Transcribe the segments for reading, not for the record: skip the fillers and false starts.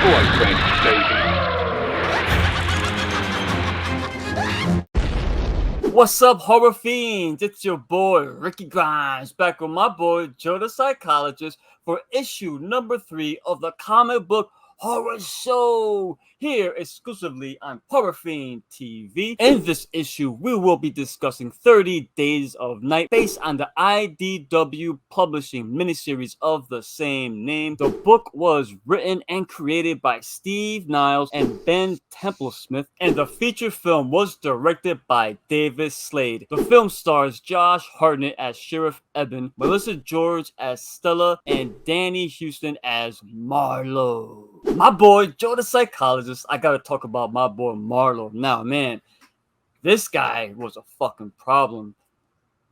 boyfriend, baby. What's up, horror fiends? It's your boy Ricky Grimes back with my boy Joe the Psychologist for issue number 3 of the comic book Horror Show, here exclusively on Horror Fiend TV. In this issue, we will be discussing 30 Days of Night based on the IDW Publishing miniseries of the same name. The book was written and created by Steve Niles and Ben Templesmith, and the feature film was directed by David Slade. The film stars Josh Hartnett as Sheriff Eben, Melissa George as Stella, and Danny Houston as Marlowe. My boy Joe the Psychologist, I gotta talk about my boy Marlowe. Now, man, this guy was a fucking problem.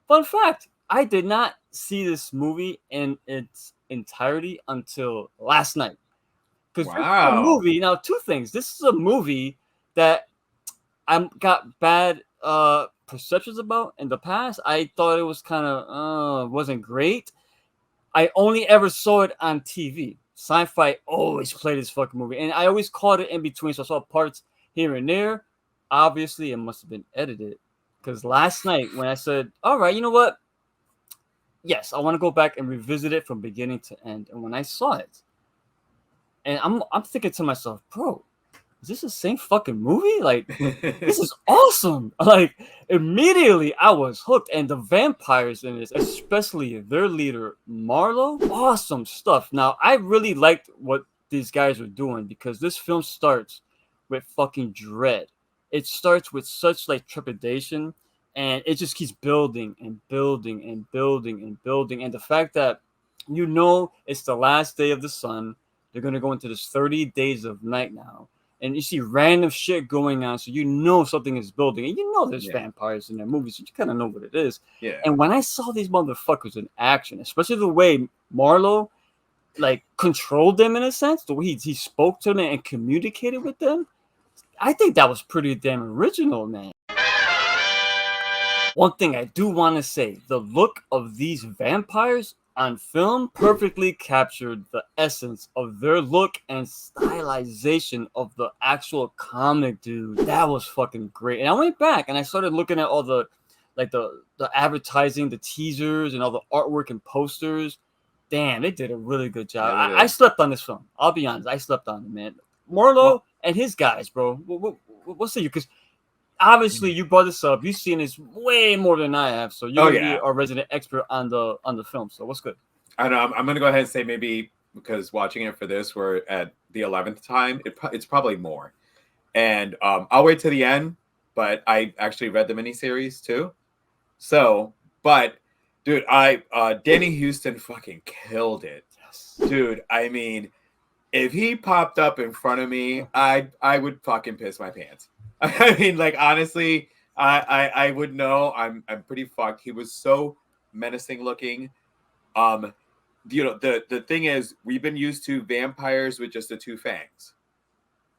Fun fact, I did not see this movie in its entirety until last night. Because Wow. a movie, now two things. This is a movie that I got bad perceptions about in the past. I thought it was kind of wasn't great. I only ever saw it on TV. Sci-Fi always played this fucking movie, and I always caught it in between, so I saw parts here and there. Obviously, it must have been edited, because last night when I said, all right, you know what? Yes, I want to go back and revisit it from beginning to end. And when I saw it, and I'm thinking to myself, bro, is this the same fucking movie? Like, this is awesome. Like, immediately I was hooked. And the vampires in this, especially their leader, Marlowe, awesome stuff. Now, I really liked what these guys were doing, because this film starts with fucking dread. It starts with such like trepidation, and it just keeps building and building and building and building. And the fact that you know it's the last day of the sun, they're going to go into this 30 days of night now. And you see random shit going on, so you know something is building. And you know there's vampires in their movies, so you kind of know what it is. Yeah. And when I saw these motherfuckers in action, especially the way Marlowe like controlled them in a sense, the way he spoke to them and communicated with them, I think that was pretty damn original, man. One thing I do want to say, the look of these vampires on film perfectly captured the essence of their look and stylization of the actual comic, dude. That was fucking great. And I went back and I started looking at all the like the advertising, the teasers, and all the artwork and posters. Damn, they did a really good job. Yeah, I slept on this film. I'll be honest, I slept on it, man. Marlowe and his guys, bro. What's the because obviously you brought this up. You've seen this way more than I have, so you're gonna be our resident expert on the film. So what's good? I know. I'm gonna go ahead and say maybe because watching it for this, we're at the 11th time. It's probably more, and I'll wait to the end. But I actually read the miniseries too. So, but dude, Danny Houston fucking killed it. Yes. Dude, I mean, if he popped up in front of me, I would fucking piss my pants. I mean, like, honestly, I would know I'm pretty fucked. He was so menacing looking. You know, the thing is, we've been used to vampires with just the two fangs.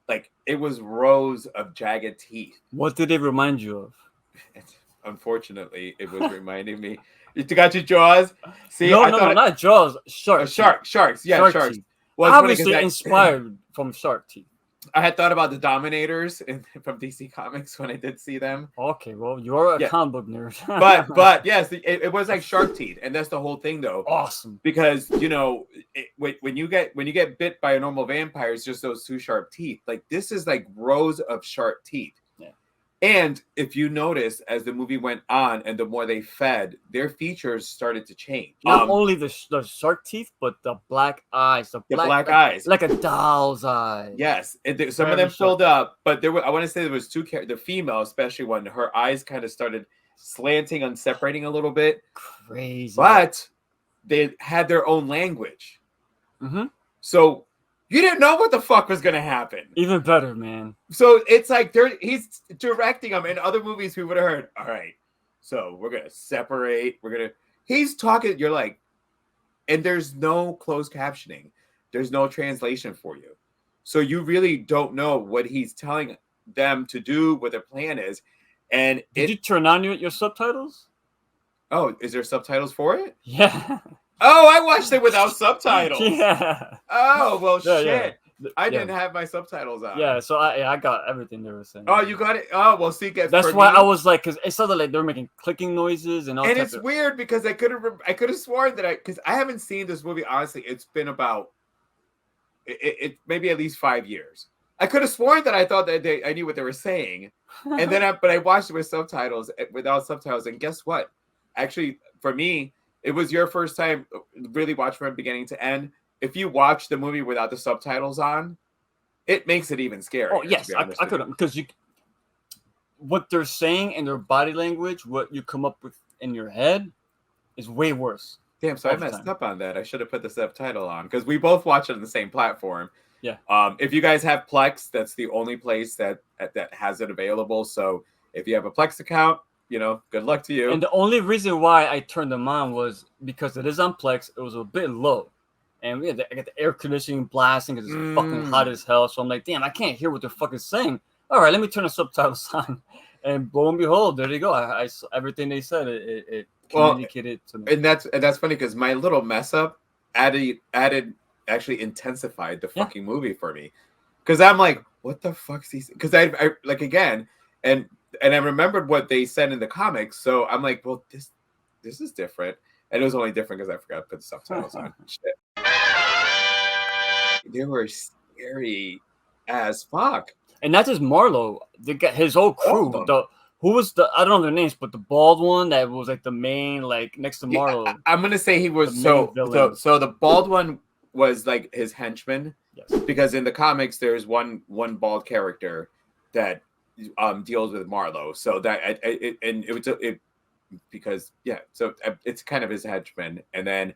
Like, it was rows of jagged teeth. What did it remind you of? Unfortunately, it was reminding me. You got your jaws? See, no, not jaws. Sharks. Sharks. Yeah, sharks. Teeth. Well, obviously inspired from shark teeth. I had thought about the Dominators from DC Comics when I did see them. Okay, well, you're a comic book nerd. but yes, it was like shark teeth, and that's the whole thing, though. Awesome, because you know when you get bit by a normal vampire, it's just those two sharp teeth. Like this is like rows of sharp teeth. Yeah. And if you notice, as the movie went on, and the more they fed, their features started to change. Not only the shark teeth, but the black eyes. The black eyes. Like a doll's eye. Yes. Some of them filled up, but I want to say there was two the female, especially when her eyes kind of started slanting and separating a little bit. Crazy. But they had their own language. Mm-hmm. So you didn't know what the fuck was going to happen. Even better, man. So it's like he's directing them. In other movies, we would have heard, all right, so we're going to separate. He's talking. You're like, and there's no closed captioning. There's no translation for you. So you really don't know what he's telling them to do, what their plan is. And did you turn on your subtitles? Oh, is there subtitles for it? Yeah. Oh, I watched it without subtitles. Yeah. Oh, well, shit. Yeah. I Yeah. didn't have my subtitles on. Yeah, so I got everything they were saying. Oh, you got it. Oh, well, see, That's for why me, I was like, because it sounded like they were making clicking noises and all and types it's of. weird because I could have sworn that because I haven't seen this movie. Honestly, it's been about it maybe at least 5 years. I could have sworn that I thought that I knew what they were saying, and then but I watched it with subtitles, without subtitles, and guess what? Actually, for me, it was your first time really watching from beginning to end. If you watch the movie without the subtitles on, it makes it even scarier. Oh to yes, be I honest with could you. because what they're saying and their body language, what you come up with in your head, is way worse. Damn, so all I the messed time. up on that. I should have put the subtitle on because we both watch it on the same platform. Yeah. If you guys have Plex, that's the only place that has it available. So if you have a Plex account, good luck to you. And the only reason why I turned them on was because it is on Plex. It was a bit low, and I got the air conditioning blasting because it's fucking hot as hell. So I'm like, damn, I can't hear what they're fucking saying. All right, let me turn the subtitles on, and lo and behold, there you go. I everything they said. It communicated to me. And that's funny because my little mess up added actually intensified the fucking movie for me because I'm like, what the fuck's he? Because I like again and I remembered what they said in the comics, so I'm like, well, this is different, and it was only different because I forgot to put the subtitles on. Shit, they were scary as fuck. And not just Marlowe. They got his whole crew. Who was I don't know their names, but the bald one that was like the main, like next to Marlowe. I'm gonna say he was so the bald one was like his henchman. Yes. Because in the comics there's one bald character that deals with Marlowe. So that so it's kind of his henchman. And then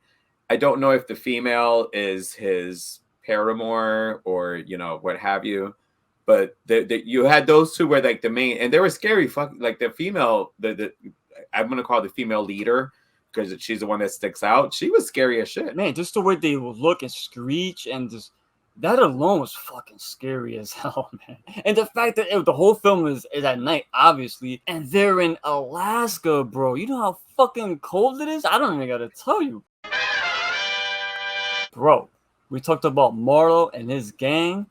I don't know if the female is his paramour or what have you. But you had those two were like the main, and they were scary. Like the female, I'm gonna call the female leader because she's the one that sticks out. She was scary as shit. Man, just the way they would look and screech, and just that alone was fucking scary as hell, man. And the fact that the whole film is at night, obviously, and they're in Alaska, bro. You know how fucking cold it is? I don't even gotta tell you, bro. We talked about Marlowe and his gang.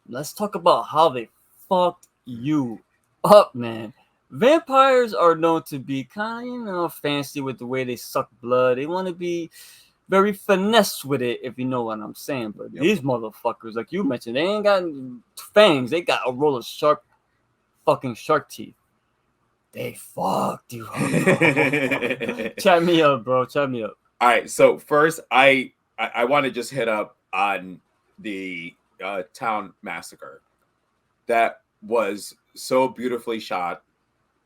Let's talk about how they fucked you up, man. Vampires are known to be kind of, fancy with the way they suck blood. They want to be very finesse with it, if you know what I'm saying. But these motherfuckers, like you mentioned, they ain't got fangs. They got a roll of fucking shark teeth. They fucked you up. Chat me up, bro. Chat me up. All right. So first, I want to just hit up on the town massacre. That was so beautifully shot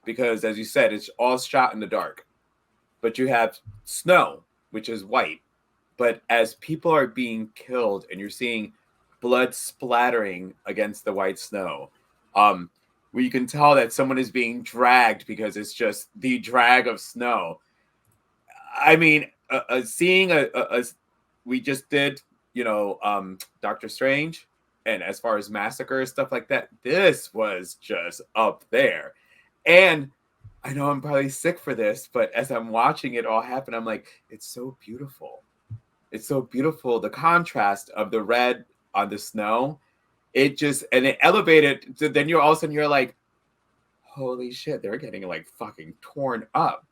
because, as you said, it's all shot in the dark, but you have snow, which is white. But as people are being killed and you're seeing blood splattering against the white snow, where you can tell that someone is being dragged because it's just the drag of snow. I mean, seeing we just did Doctor Strange, and as far as massacre stuff like that, this was just up there. And I know I'm probably sick for this, but as I'm watching it all happen, I'm like, it's so beautiful. It's so beautiful. The contrast of the red on the snow, it elevated. So then all of a sudden you're like, holy shit, they're getting like fucking torn up.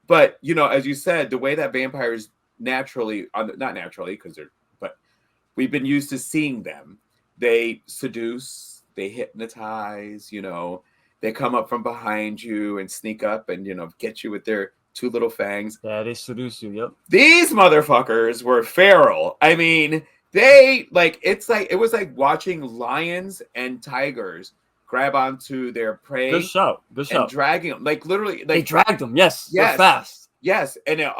But as you said, the way that vampires naturally, not naturally, but we've been used to seeing them. They seduce, they hypnotize, they come up from behind you and sneak up and, get you with their two little fangs. Yeah, they seduce you, yep. These motherfuckers were feral. I mean, it was like watching lions and tigers grab onto their prey. Good shout. And dragging them. Like literally. They dragged them, yes. They're fast. Yes, and the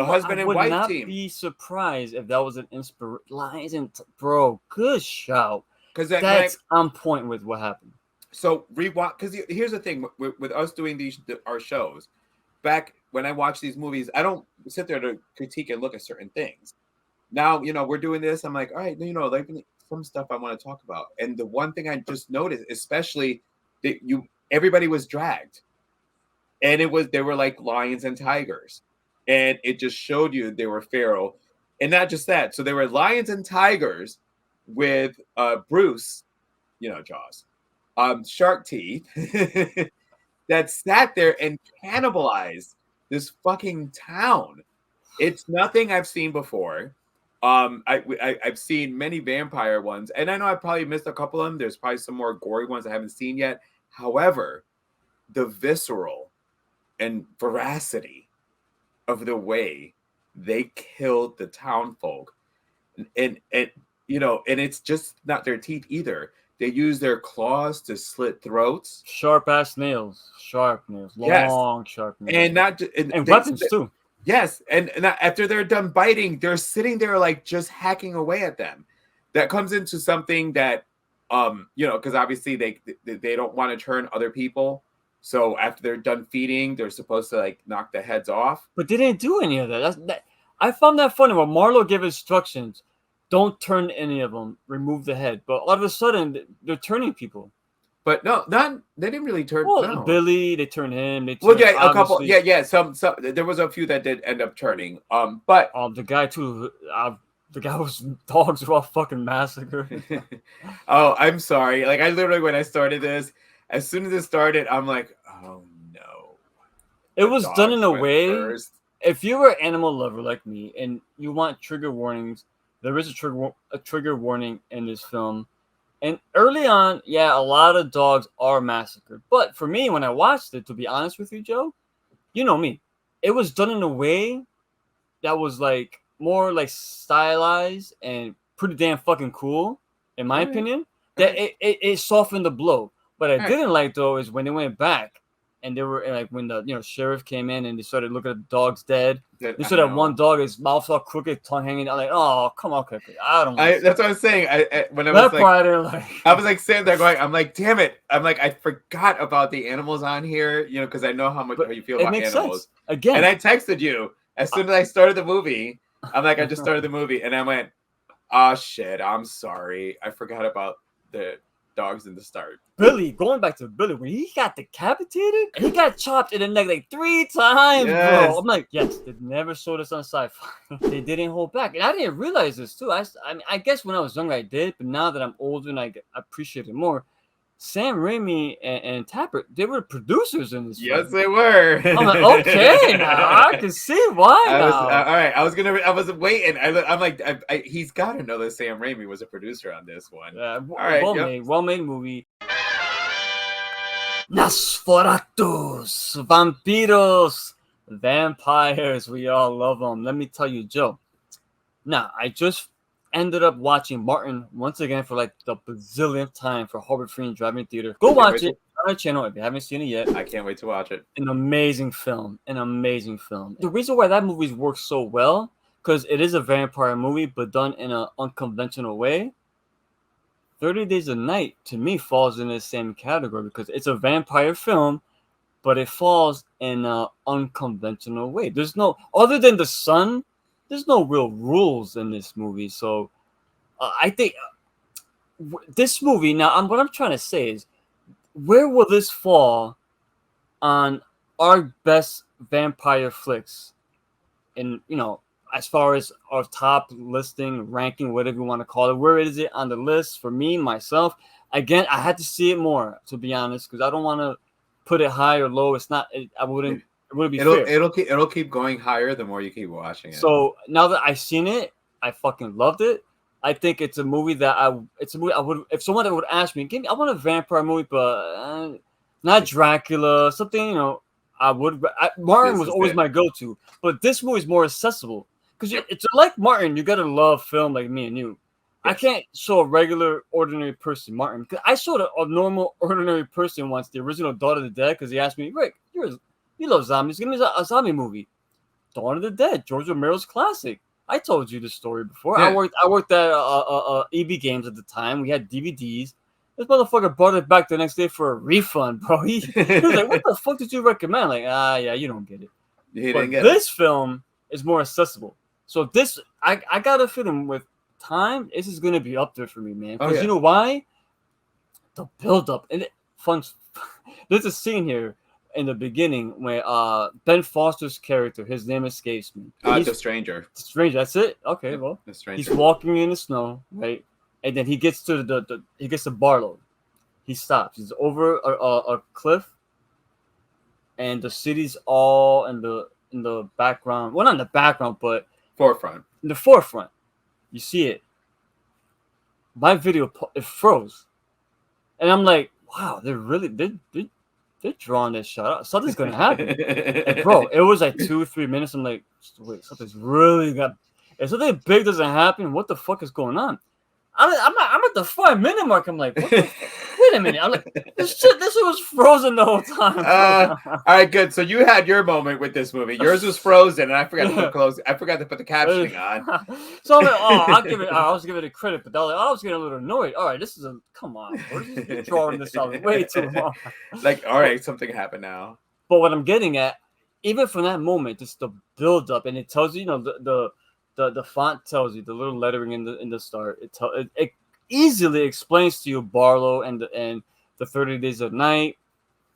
husband and wife team. I would not be surprised if that was an inspiration. Bro, good shout. Because that's on point with what happened. So rewatch, because here's the thing with us doing our shows. Back when I watch these movies, I don't sit there to critique and look at certain things. Now we're doing this. I'm like, all right, like some stuff I want to talk about. And the one thing I just noticed, especially that everybody was dragged. And they were like lions and tigers. And it just showed you they were feral. And not just that. So there were lions and tigers with Bruce, Jaws, shark teeth, that sat there and cannibalized this fucking town. It's nothing I've seen before. I've seen many vampire ones, and I know I probably missed a couple of them. There's probably some more gory ones I haven't seen yet. However, the visceral and veracity of the way they killed the town folk, and and it's just not their teeth either. They use their claws to slit throats, Sharp ass nails, yes, long sharp nails, and not and weapons too. yes, and after they're done biting, they're sitting there like just hacking away at them. That comes into something that, because obviously they don't want to turn other people. So after they're done feeding, they're supposed to like knock the heads off. But they didn't do any of that. I found that funny when Marlo gave instructions. Don't turn any of them. Remove the head. But all of a sudden, they're turning people. But no, they didn't really turn. Well, no. Billy, they turned him. Well, yeah, a couple. Yeah. Some. There was a few that did end up turning. But the guy too. The guy was dogs were all fucking massacred. Oh, I'm sorry. Like I literally, when I started this, as soon as it started, I'm like, oh no. It was done in a way. First. If you're an animal lover like me and you want trigger warnings, there is a trigger warning in this film. And early on, yeah, a lot of dogs are massacred. But for me, when I watched it, to be honest with you, Joe, you know me, it was done in a way that was like more like stylized and pretty damn fucking cool, in my opinion. That it softened the blow. What I didn't like though is when they went back and they were like when the sheriff came in and they started looking at the dogs dead. They saw that one dog, his mouth all crooked, tongue hanging. I'm like, oh, come on, I don't. That's what I was saying. When I was like, part I didn't like. I was like sitting there going, I'm like, damn it. I'm like, I forgot about the animals on here, because I know how you feel about animals. Sense. Again, and I texted you as soon as I started the movie. I'm like, I just started the movie, and I went, oh shit, I'm sorry, I forgot about the dogs in the start. Billy, going back to Billy, when he got decapitated, he got chopped in the neck like 3 times, bro. I'm like, yes, they never saw this on sci-fi. They didn't hold back, and I didn't realize this too. I mean, I guess when I was younger I did, but now that I'm older and I appreciate it more. Sam Raimi and Tappert, they were producers in this Yes, film. they were. I'm like, okay, now I can see why. All right, I was waiting. I'm like, he's got to know that Sam Raimi was a producer on this one. Yeah, all right, well-made movie. Nosferatus, vampiros, vampires. We all love them. Let me tell you, Joe. Now, I just ended up watching Martin once again for like the bazillionth time for Harbor Free and Drive-In Theater. Go watch it on our channel if you haven't seen it yet. I can't wait to watch it. An amazing film. The reason why that movie works so well, because it is a vampire movie, but done in an unconventional way. 30 Days a Night, to me, falls in the same category because it's a vampire film, but it falls in an unconventional way. There's no, other than the sun, there's no real rules in this movie. So I think this movie, now what I'm trying to say is, where will this fall on our best vampire flicks? And, as far as our top listing, ranking, whatever you want to call it, where is it on the list for me, myself? Again, I had to see it more, to be honest, because I don't want to put it high or low. It's not, it wouldn't be fair. It'll keep going higher the more you keep watching it. So now that I've seen it, I fucking loved it. I think it's a movie that I would, if someone would ask me, I want a vampire movie, but not Dracula, something, Martin was always my go-to, but this movie is more accessible because it's like Martin. You gotta love film like me and you. I can't show a regular, ordinary person Martin because I showed a normal, ordinary person once the original Dawn of the Dead because he asked me, Rick, you love zombies. Give me a zombie movie. Dawn of the Dead, George Romero's classic. I told you the story before. Yeah. I worked at EB Games at the time. We had DVDs. This motherfucker brought it back the next day for a refund, bro. He was like, "What the fuck did you recommend?" Like, yeah, you don't get it. This film is more accessible. So this, I got a feeling with time, this is gonna be up there for me, man. Because you know why? The build up and there's a scene here in the beginning where Ben Foster's character, his name escapes me. The stranger. The stranger. That's it. Okay, well, the stranger. He's walking in the snow, right? and then he gets to he gets to Barlow. He stops. He's over a cliff, and the city's all in the background. Well, not in the background, but Forefront. in the forefront. You see it. My video it froze, and I'm like, wow, they're drawing this shot out. Something's gonna happen. And bro, it was like 2-3 minutes. I'm like, wait, something's really got. If something big doesn't happen, what the fuck is going on? I'm at the 5-minute mark. I'm like, what the wait a minute. I'm like, this shit was frozen the whole time. All right, good. So you had your moment with this movie. Yours was frozen, and I forgot to put the captioning on. So I'm like, I was giving it credit, but I was getting a little annoyed. All right, this is come on, you're drawing this out way too long. Like, all right, something happened now. But what I'm getting at, even from that moment, just the build up, and it tells you, the font tells you the little lettering in the start. It easily explains to you Barlow and the 30 Days of Night,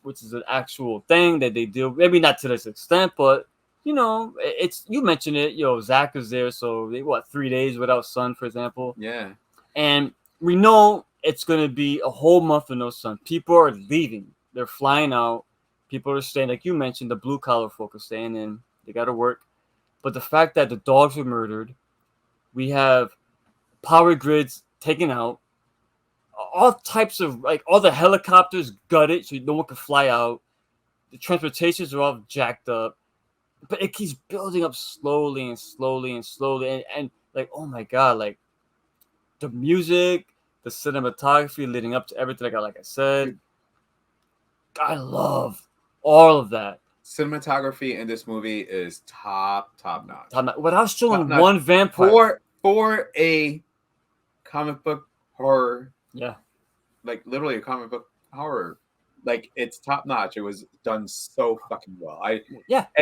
which is an actual thing that they do. Maybe not to this extent, but it's you mentioned it. Zach is there, so they 3 days without sun, for example. Yeah, and we know it's gonna be a whole month with no sun. People are leaving. They're flying out. People are staying, like you mentioned, the blue collar folk are staying in. They got to work. But the fact that the dogs were murdered, we have power grids taken out, all types of, like, all the helicopters gutted so no one could fly out. The transportations are all jacked up, but it keeps building up slowly and slowly and slowly. And like, oh my God, like the music, the cinematography leading up to everything, like I said, I love all of that. Cinematography in this movie is top notch. Without showing one vampire for a comic book horror, yeah, like literally a comic book horror, like it's top notch. It was done so fucking well.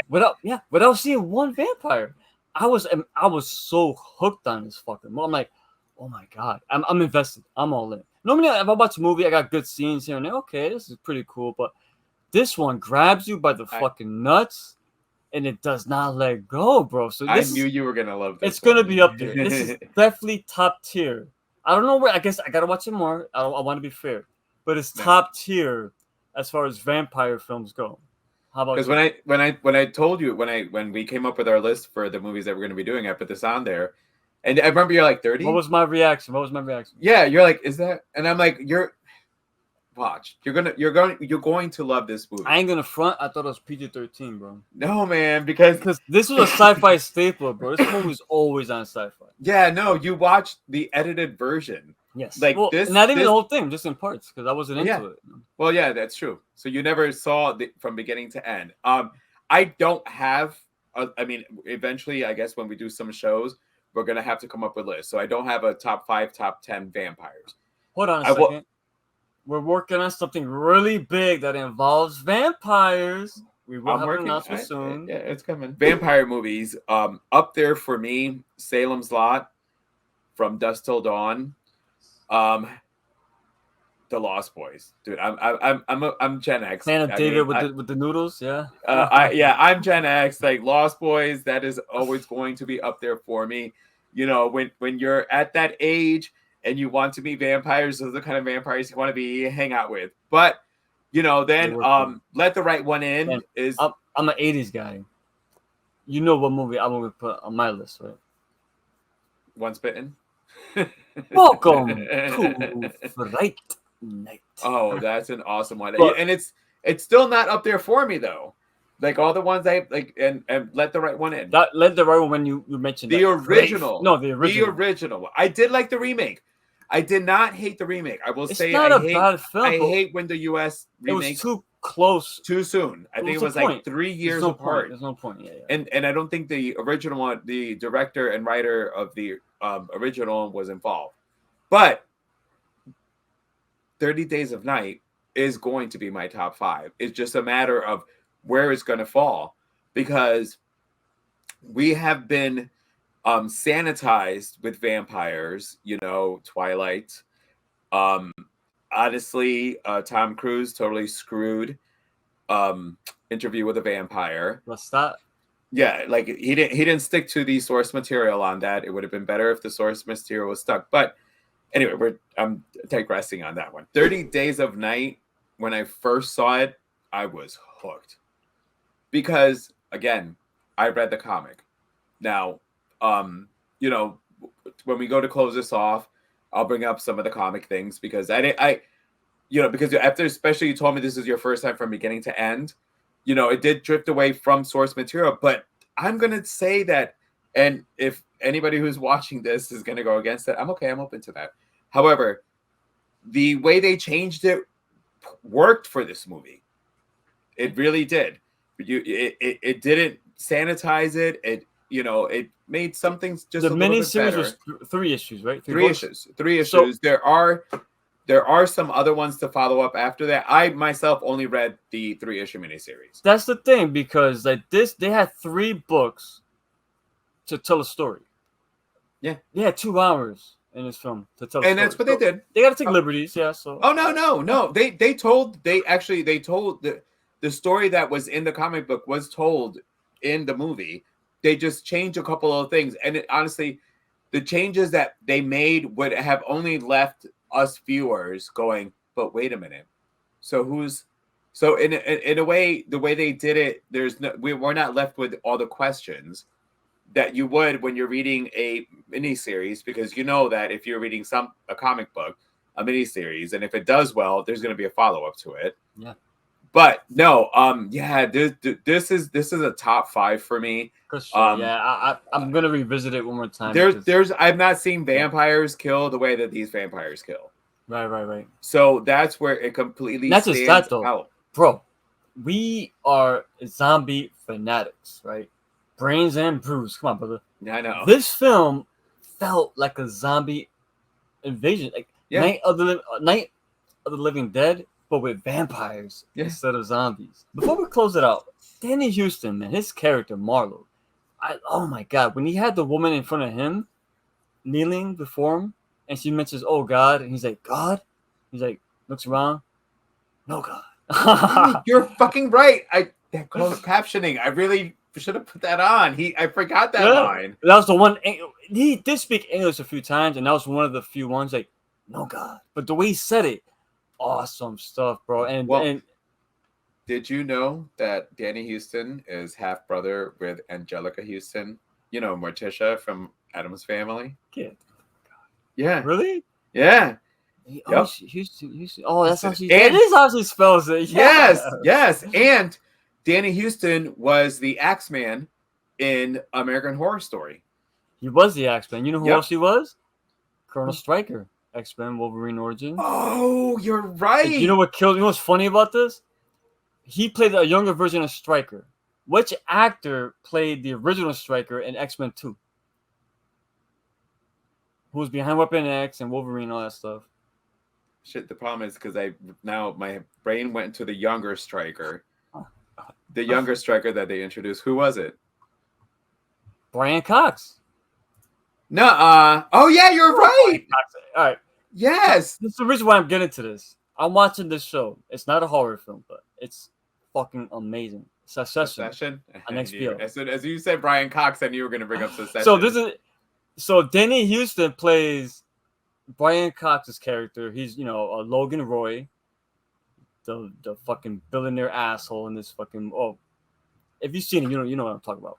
Without seeing one vampire, I was so hooked on this fucking movie. I'm like, oh my God, I'm invested. I'm all in. Normally, if I watch a movie, I got good scenes here and there. Okay, this is pretty cool, but this one grabs you by the fucking nuts, and it does not let go, bro. So I knew you were gonna love this. It's gonna be up there. This is definitely top tier. I don't know where. I guess I gotta watch it more. I want to be fair, but it's top tier as far as vampire films go. How about? Because when I told you when we came up with our list for the movies that we're gonna be doing, I put this on there, and I remember you're like 30. What was my reaction? Yeah, you're like, is that? And I'm like, watch. You're going to love this movie. I ain't gonna front. I thought it was PG-13, bro. No, man, because this was a sci-fi staple, bro. This movie's always on sci-fi. Yeah, no, you watched the edited version. Yes, like this. Not even the whole thing, just in parts, because I wasn't into it. Well, yeah, that's true. So you never saw from beginning to end. I don't have. I mean, eventually, I guess when we do some shows, we're gonna have to come up with lists. So I don't have a top 5, top 10 vampires. Hold on a second. We're working on something really big that involves vampires. We will have an announcement soon. Yeah, it's coming. Vampire movies. Up there for me, Salem's Lot, From Dusk Till Dawn, The Lost Boys. Dude, I'm Gen X. Fan of David with the noodles, yeah. I'm Gen X. Like Lost Boys, that is always going to be up there for me. When you're at that age and you want to be vampires, those are the kind of vampires you want to hang out with. But then Let the Right One In. Man, I'm an 80s guy. You know what movie I'm gonna put on my list, right? Once Bitten. Welcome to Fright Night. Oh, that's an awesome one. And it's still not up there for me though. Like all the ones I like, and Let the Right One In. Let the Right One when you mentioned the original. No, the original. The original. I did like the remake. I did not hate the remake. I will say bad film. I hate when the U.S. remakes. It was too close. Too soon. I think it was like 3 years apart. There's no point. Yeah. And I don't think the original one, the director and writer of the original was involved. But 30 Days of Night is going to be my top 5. It's just a matter of where it's going to fall, because we have been sanitized with vampires, Twilight. Honestly, Tom Cruise totally screwed Interview with a Vampire. What's that? Yeah, like he didn't stick to the source material on that. It would have been better if the source material was stuck. But Anyway, I'm digressing on that one. 30 Days of Night, when I first saw it, I was hooked. Because again, I read the comic. Now, you know, when we go to close this off, I'll bring up some of the comic things because because after especially you told me this is your first time from beginning to end, it did drift away from source material, but I'm gonna say that, and if anybody who's watching this is gonna go against it, I'm okay, I'm open to that. However, the way they changed it worked for this movie. It really did. It didn't sanitize it. It made some things just the a little bit miniseries better. was 3 issues, right? Three books? issues. 3 issues. So, there are some other ones to follow up after that. I myself only read the 3-issue miniseries. that's the thing, because like this, they had 3 books to tell a story. Yeah, they had 2 hours in this film to tell. And that's what they did. They got to take liberties, yeah. So. Oh no. They told the story that was in the comic book was told in the movie. They just changed a couple of things, and honestly, the changes that they made would have only left us viewers going, but wait a minute. So in a way, the way they did it, we're not left with all the questions that you would when you're reading a miniseries, because you know that if you're reading a comic book, a miniseries, and if it does well, there's going to be a follow-up to it. Yeah. But no, this is a top 5 for me. For sure. I'm gonna revisit it one more time. I've not seen vampires kill the way that these vampires kill. Right. So that's where it completely not just that though, out. Bro. We are zombie fanatics, right? Brains and bruise. Come on, brother. I know. This film felt like a zombie invasion, like Night of the Living Dead, but with vampires instead of zombies. Before we close it out, Danny Houston, man, his character Marlowe, oh my God, when he had the woman in front of him, kneeling before him, and she mentions, "Oh God," and he's like, "God," he's like, looks around, "No God." You're fucking right. That closed captioning, I really should have put that on. I forgot that line. That was the one. He did speak English a few times, and that was one of the few ones like, "No God," but the way he said it. Awesome stuff, bro. And did you know that Danny Houston is half brother with Angelica Houston? You know, Morticia from Addams Family. Kid. Yeah. Really? Yeah. Houston. Oh, that's how she. It is how she spells it. Yeah. Yes. And Danny Houston was the Axeman in American Horror Story. He was the Axeman. You know who else he was? Colonel Stryker. X-Men Wolverine Origins. Oh, you're right. And you know what killed? You know what's funny about this? He played a younger version of Stryker. Which actor played the original Stryker in X-Men 2? Who was behind Weapon X and Wolverine, all that stuff? Shit, the problem is because now my brain went to the younger Stryker. The younger Stryker that they introduced. Who was it? Brian Cox. No, oh yeah, you're right. All right. Yes. That's the reason why I'm getting to this. I'm watching this show. It's not a horror film, but it's fucking amazing. Succession on HBO. As soon as you said Brian Cox, I knew you were going to bring up Succession. So Danny Houston plays Brian Cox's character. He's Logan Roy, the fucking billionaire asshole in this fucking. Oh, if you've seen him, you know what I'm talking about.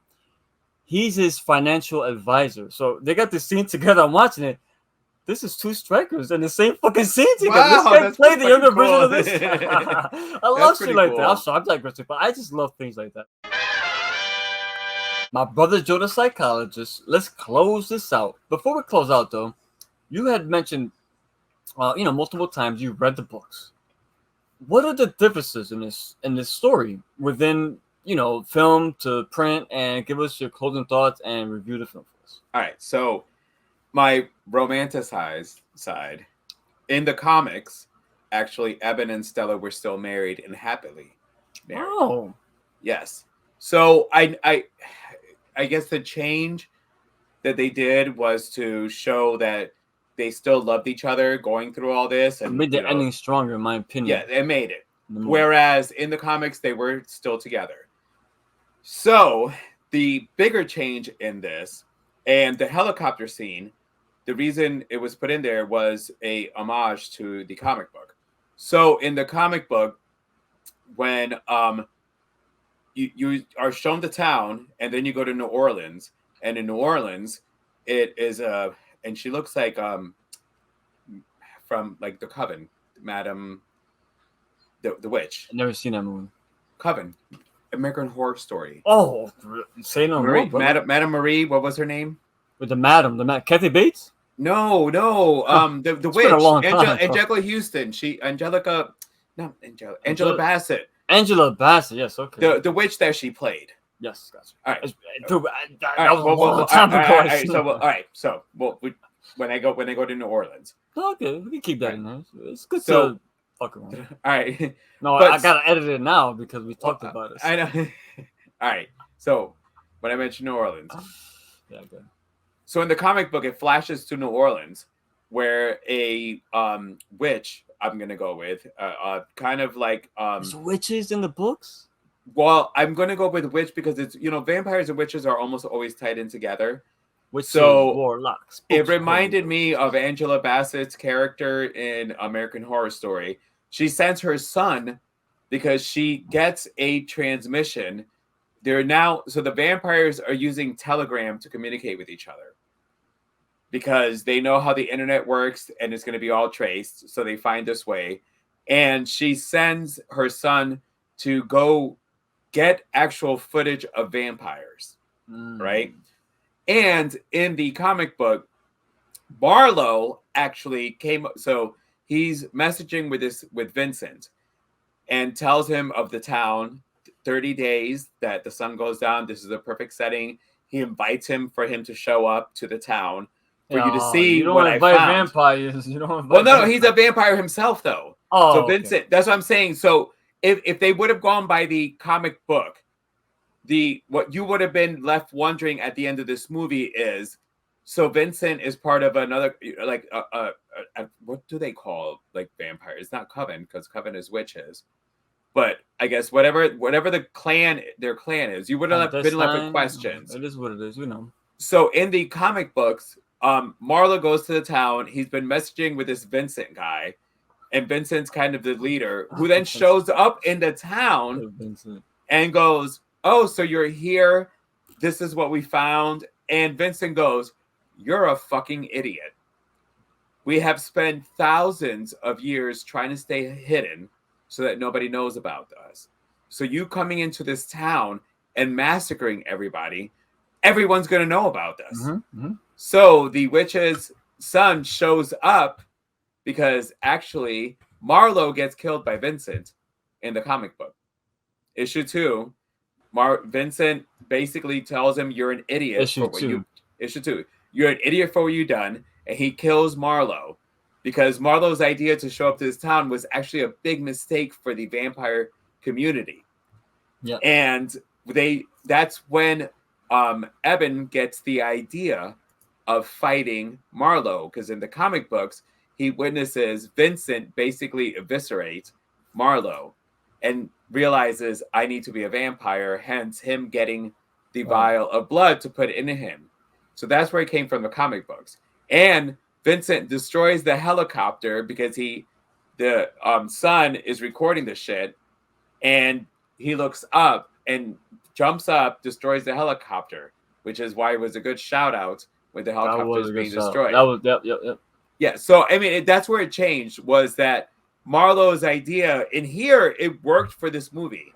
He's his financial advisor. So they got this scene together. I'm watching it. This is 2 strikers in the same fucking scene together. Wow, this guy played the younger version of this. I love shit like that. I'm sorry, I'm digressing, but I just love things like that. My brother Joe, the psychologist. Let's close this out. Before we close out, though, you had mentioned, multiple times you read the books. What are the differences in this story within? Film to print, and give us your closing thoughts and review the film for us. All right. So my romanticized side in the comics, actually, Eben and Stella were still married and happily married. Oh, yes. So I guess the change that they did was to show that they still loved each other going through all this, and it made the ending stronger, in my opinion. Yeah, it made it. Whereas in the comics, they were still together. So the bigger change in this and the helicopter scene, the reason it was put in there was a homage to the comic book. So in the comic book, when you are shown the town, and then you go to New Orleans, and in New Orleans, it is and she looks like from like the Coven, Madam the witch. I've never seen that movie. Coven, American Horror Story. Oh, say no Marie, more. Madam Marie, what was her name? With the madam, Kathy Bates. No, the It's witch, been a long time, Angela Houston. Angela Bassett. Angela Bassett, yes, okay. The witch that she played. Yes, gotcha. All right. Dude, that was a long time ago. All right. So, when I go to New Orleans. Okay, we can keep that in there. It's good So- to fuck around. All right. No, But- I gotta edit it now because we talked about it. I know. All right. So, when I mentioned New Orleans. Yeah, good. So in the comic book, it flashes to New Orleans, where a witch, I'm gonna go with, kind of like There's witches in the books. Well, I'm gonna go with witch because it's vampires and witches are almost always tied in together. Witches, So, warlocks. It spooks, reminded me of Angela Bassett's character in American Horror Story. She sends her son because she gets a transmission. So the vampires are using Telegram to communicate with each other because they know how the internet works and it's going to be all traced. So they find this way. And she sends her son to go get actual footage of vampires, right? And in the comic book, Barrow actually came. So he's messaging with Vincent and tells him of the town, 30 days that the sun goes down. This is a perfect setting. He invites him for him to show up to the town for you to see what I found. Vampires. You don't invite Well, no, vampires. he's a vampire himself, though. Oh, So Vincent, that's what I'm saying. So if they would have gone by the comic book, what you would have been left wondering at the end of this movie is, so Vincent is part of another, like what do they call like vampires? It's not Coven because Coven is witches, but I guess whatever their clan is, you would have been left with questions. It is what it is, So in the comic books, Marlo goes to the town. He's been messaging with this Vincent guy, and Vincent's kind of the leader, who then shows up in the town and goes, "Oh, so you're here? This is what we found." And Vincent goes, "You're a fucking idiot. We have spent thousands of years trying to stay hidden so that nobody knows about us. So you coming into this town and massacring everybody, everyone's going to know about us." So the witch's son shows up because actually Marlo gets killed by Vincent in the comic book. Issue 2, Vincent basically tells him, "You're an idiot." Issue 2. You're an idiot for what you've done. And he kills Marlo because Marlo's idea to show up to this town was actually a big mistake for the vampire community. Yeah. And that's when Eben gets the idea of fighting Marlo, because in the comic books, he witnesses Vincent basically eviscerate Marlo and realizes, I need to be a vampire, hence him getting the vial of blood to put into him. So that's where it came from, the comic books. And Vincent destroys the helicopter because the son is recording the shit, and he looks up and jumps up, destroys the helicopter, which is why it was a good shout out when the helicopter was being destroyed. Yep. Yeah, so I mean, that's where it changed, was that Marlo's idea in here, it worked for this movie.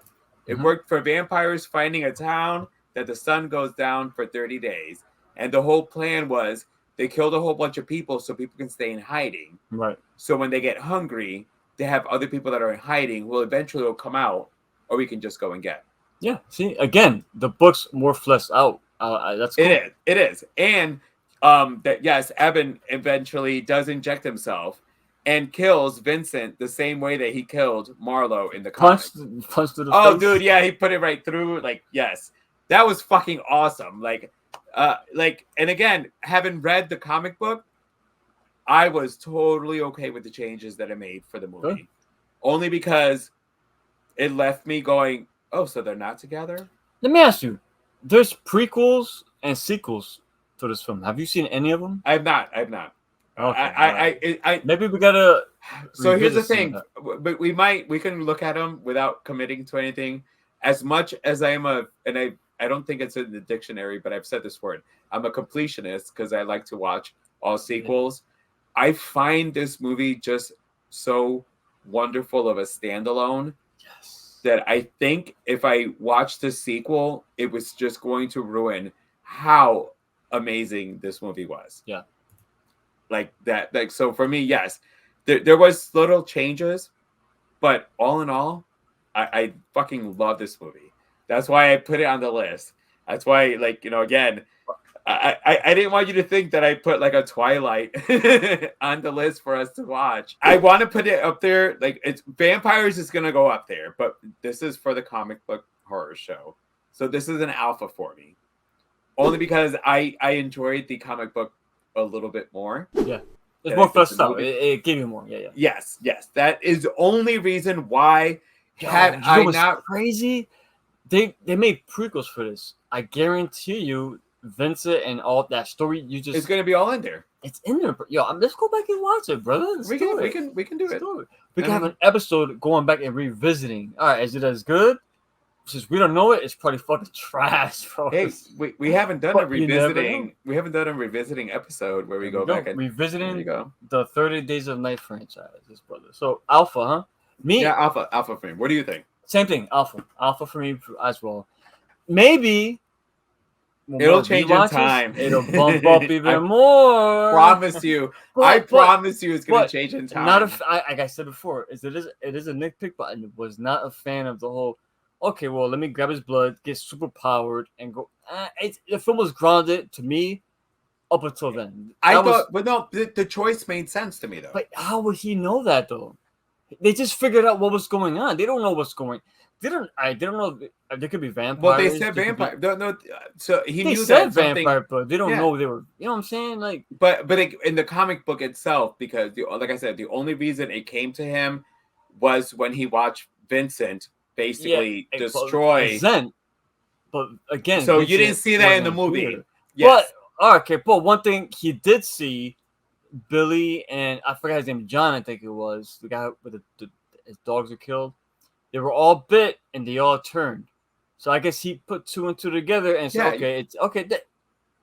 It worked for vampires finding a town that the sun goes down for 30 days. And the whole plan was they killed a whole bunch of people so people can stay in hiding. Right. So when they get hungry, they have other people that are in hiding who eventually will come out, or we can just go and get. Yeah. See, again, the book's more fleshed out. That's cool. It is. And yes, Eben eventually does inject himself and kills Vincent the same way that he killed Marlo in the comics. Punched to the face. Dude, yeah, he put it right through. Like, yes, that was fucking awesome. And again, having read the comic book, I was totally okay with the changes that I made for the movie. Good. Only because it left me going, oh, so they're not together? Let me ask you, there's prequels and sequels for this film. Have you seen any of them? I have not. Okay, I maybe we gotta. So here's the revisit some thing, of but we can look at them without committing to anything. As much as I am I don't think it's in the dictionary, but I've said this word. I'm a completionist because I like to watch all sequels. I find this movie just so wonderful of a standalone Yes. that I think if I watched the sequel, it was just going to ruin how amazing this movie was. Yeah. Like that. Like, so for me, yes, there was little changes, but all in all, I fucking love this movie. That's why I put it on the list. That's why, like, again, I didn't want you to think that I put like a Twilight on the list for us to watch. I want to put it up there. Like, it's Vampires is gonna go up there, but this is for the comic book horror show. So this is an alpha for me. Only because I enjoyed the comic book a little bit more. Yeah. It's more fleshed out. It gave you more. Yeah. Yes. That is the only reason why. Had I not crazy, they made prequels for this. I guarantee you, Vincent and all that story it's gonna be all in there. It's in there, yo. Let's go back and watch it, brother. We can do it. We can have an episode going back and revisiting. All right, is it as good? Since we don't know it, it's probably fucking trash, bro. Hey, we haven't done a revisiting. We haven't done a revisiting episode where we go back and revisiting the 30 Days of Night franchise, brother. So Alpha, huh? Alpha for me. What do you think? Same thing, Alpha for me as well. Maybe it'll change in time. It'll bump up even more. Promise you. I promise you, it's gonna change in time. Like I said before, it is a nitpick, but I was not a fan of the whole. Okay, well, let me grab his blood, get super powered, and go. The film was grounded to me up until then. But no, the choice made sense to me though. But how would he know that though? They just figured out what was going on. They don't know what's going. They don't know. There could be vampires. Well, they said vampire. No, so he knew that vampire, but they don't know they were. You know what I'm saying? Like, but in the comic book itself, because like I said, the only reason it came to him was when he watched Vincent basically destroy Zen. But again, so Vincent, you didn't see that in the movie. Weird. Yes. But okay, but one thing he did see. Billy and I forgot his name, John, I think it was the guy with his dogs are killed. They were all bit and they all turned. So I guess he put two and two together and said, "Okay, it's okay."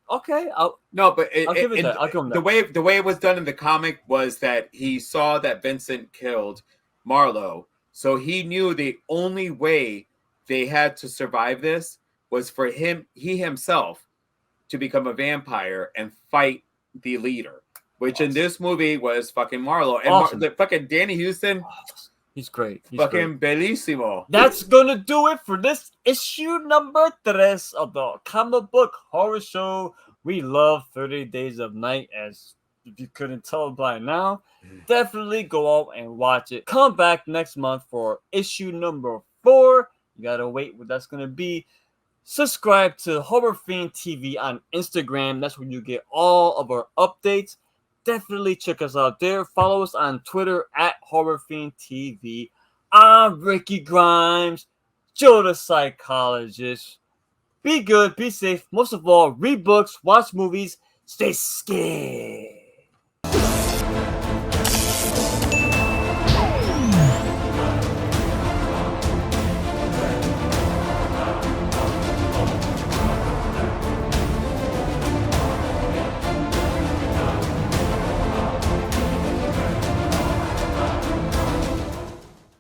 I'll give it that. I'll give him that. The way it was done in the comic was that he saw that Vincent killed Marlowe, so he knew the only way they had to survive this was for he himself to become a vampire and fight the leader. Which in this movie was fucking Marlowe. And fucking Danny Houston. He's great. Fucking bellissimo. That's going to do it for this issue number 3 of the comic book horror show. We love 30 Days of Night, as if you couldn't tell by now. Definitely go out and watch it. Come back next month for issue number 4. You got to wait what that's going to be. Subscribe to Horror Fiend TV on Instagram. That's where you get all of our updates. Definitely check us out there. Follow us on Twitter at Horror Fiend TV. I'm Ricky Grimes, Joe the Psychologist. Be good, be safe. Most of all, read books, watch movies, stay scared.